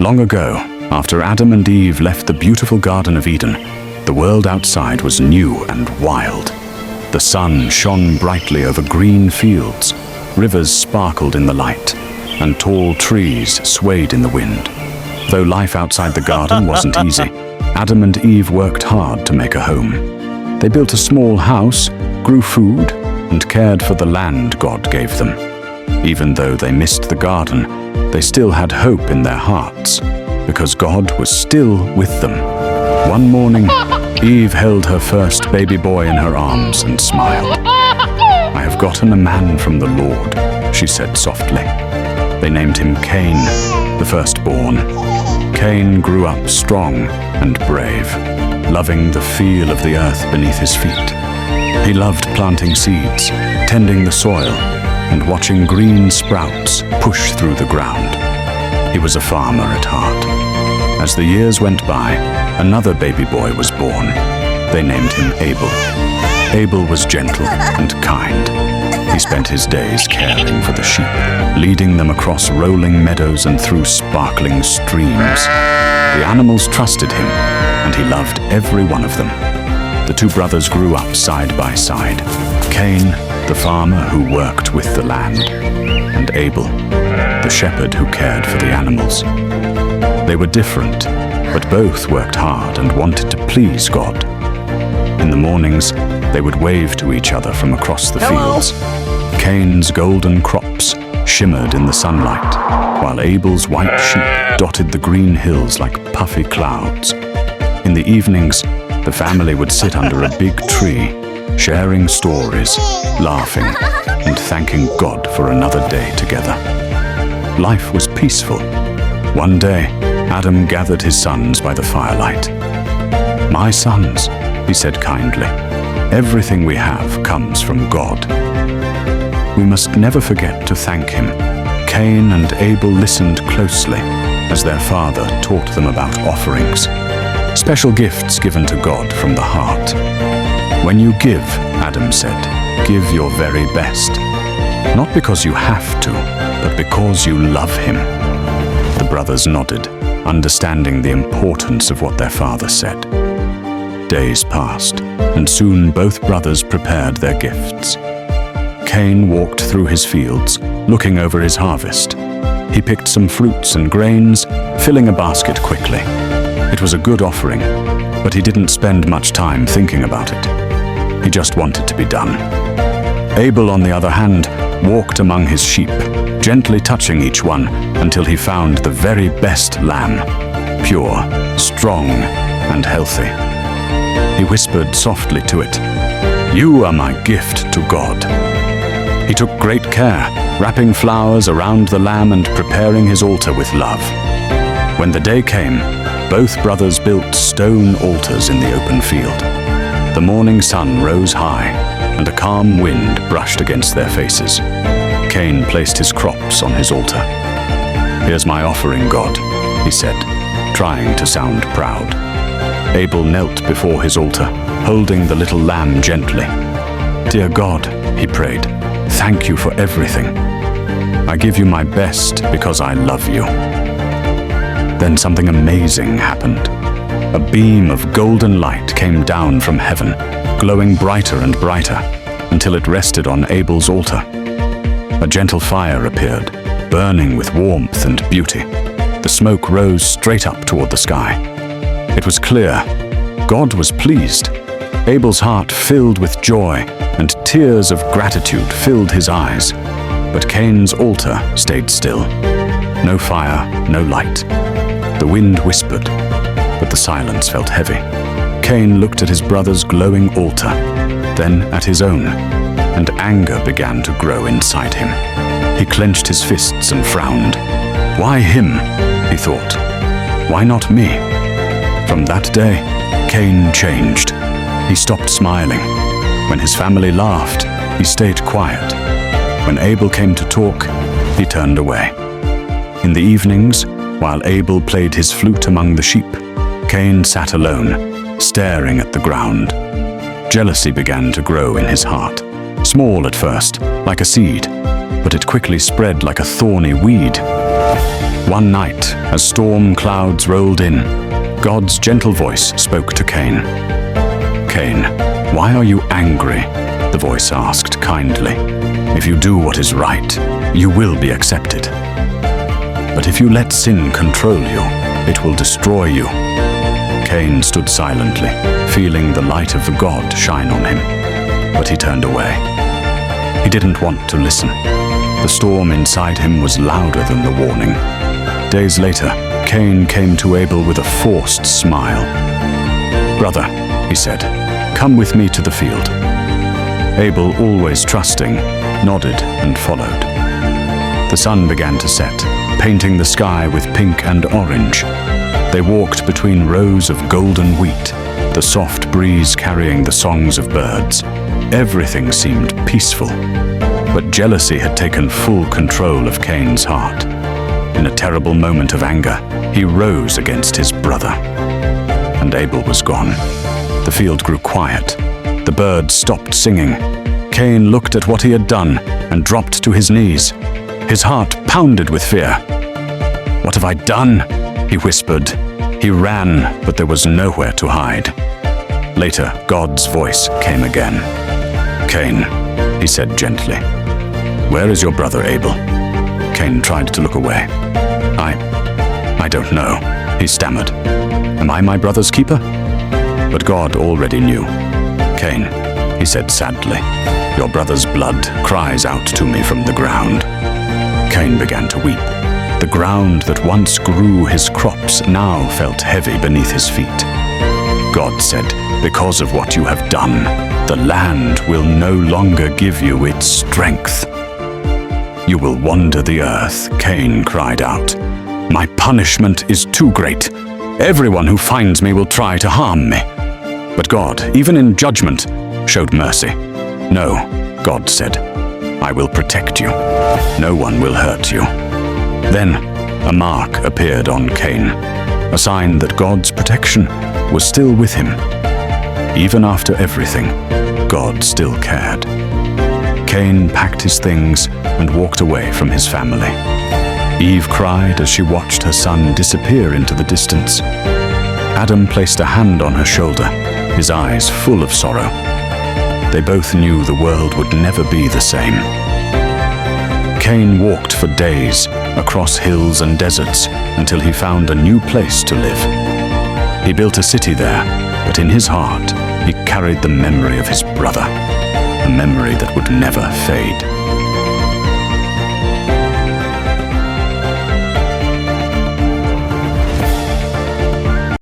Long ago, after Adam and Eve left the beautiful Garden of Eden, the world outside was new and wild. The sun shone brightly over green fields, rivers sparkled in the light, and tall trees swayed in the wind. Though life outside the garden wasn't easy, Adam and Eve worked hard to make a home. They built a small house, grew food, and cared for the land God gave them. Even though they missed the garden, they still had hope in their hearts, because God was still with them. One morning, Eve held her first baby boy in her arms and smiled. "I have gotten a man from the Lord," she said softly. They named him Cain, the firstborn. Cain grew up strong and brave, loving the feel of the earth beneath his feet. He loved planting seeds, tending the soil, and watching green sprouts push through the ground. He was a farmer at heart. As the years went by, another baby boy was born. They named him Abel. Abel was gentle and kind. He spent his days caring for the sheep, leading them across rolling meadows and through sparkling streams. The animals trusted him, and he loved every one of them. The two brothers grew up side by side. Cain, the farmer who worked with the land, and Abel, the shepherd who cared for the animals. They were different, but both worked hard and wanted to please God. In the mornings, they would wave to each other from across the fields. Cain's golden crops shimmered in the sunlight, while Abel's white sheep dotted the green hills like puffy clouds. In the evenings, the family would sit under a big tree, sharing stories, laughing, and thanking God for another day together. Life was peaceful. One day, Adam gathered his sons by the firelight. "My sons," he said kindly, "everything we have comes from God. We must never forget to thank him." Cain and Abel listened closely as their father taught them about offerings, special gifts given to God from the heart. "When you give," Adam said, "give your very best. Not because you have to, but because you love him." The brothers nodded, understanding the importance of what their father said. Days passed, and soon both brothers prepared their gifts. Cain walked through his fields, looking over his harvest. He picked some fruits and grains, filling a basket quickly. It was a good offering, but he didn't spend much time thinking about it. He just wanted to be done. Abel, on the other hand, walked among his sheep, gently touching each one until he found the very best lamb, pure, strong, and healthy. He whispered softly to it, "You are my gift to God." He took great care, wrapping flowers around the lamb and preparing his altar with love. When the day came, both brothers built stone altars in the open field. The morning sun rose high, and a calm wind brushed against their faces. Cain placed his crops on his altar. "Here's my offering, God," he said, trying to sound proud. Abel knelt before his altar, holding the little lamb gently. "Dear God," he prayed, "thank you for everything. I give you my best because I love you." Then something amazing happened. A beam of golden light came down from heaven, glowing brighter and brighter, until it rested on Abel's altar. A gentle fire appeared, burning with warmth and beauty. The smoke rose straight up toward the sky. It was clear. God was pleased. Abel's heart filled with joy, and tears of gratitude filled his eyes. But Cain's altar stayed still. No fire, no light. The wind whispered, but the silence felt heavy. Cain looked at his brother's glowing altar, then at his own, and anger began to grow inside him. He clenched his fists and frowned. Why him? He thought. Why not me? From that day, Cain changed. He stopped smiling. When his family laughed, he stayed quiet. When Abel came to talk, he turned away. In the evenings, while Abel played his flute among the sheep, Cain sat alone, staring at the ground. Jealousy began to grow in his heart, small at first, like a seed. but it quickly spread like a thorny weed. One night, as storm clouds rolled in, God's gentle voice spoke to Cain. "Cain, why are you angry?" the voice asked kindly. "If you do what is right, you will be accepted. But if you let sin control you, it will destroy you." Cain stood silently, feeling the light of God shine on him, but he turned away. He didn't want to listen. The storm inside him was louder than the warning. Days later, Cain came to Abel with a forced smile. "Brother," he said, "come with me to the field." Abel, always trusting, nodded and followed. The sun began to set, painting the sky with pink and orange. They walked between rows of golden wheat, the soft breeze carrying the songs of birds. Everything seemed peaceful, but jealousy had taken full control of Cain's heart. In a terrible moment of anger, he rose against his brother. And Abel was gone. The field grew quiet. The birds stopped singing. Cain looked at what he had done and dropped to his knees. His heart pounded with fear. "What have I done?" he whispered. He ran, but there was nowhere to hide. Later, God's voice came again. "Cain," he said gently, "where is your brother Abel?" Cain tried to look away. I don't know," he stammered. "Am I my brother's keeper?" But God already knew. "Cain," he said sadly, "your brother's blood cries out to me from the ground." Cain began to weep. The ground that once grew his crops now felt heavy beneath his feet. God said, "Because of what you have done, the land will no longer give you its strength." "You will wander the earth," Cain cried out. "My punishment is too great. Everyone who finds me will try to harm me." But God, even in judgment, showed mercy. "No," God said, "I will protect you. No one will hurt you." Then a mark appeared on Cain, a sign that God's protection was still with him. Even after everything, God still cared. Cain packed his things and walked away from his family. Eve cried as she watched her son disappear into the distance. Adam placed a hand on her shoulder, his eyes full of sorrow. They both knew the world would never be the same. Cain walked for days across hills and deserts until he found a new place to live. He built a city there, but in his heart, he carried the memory of his brother, a memory that would never fade.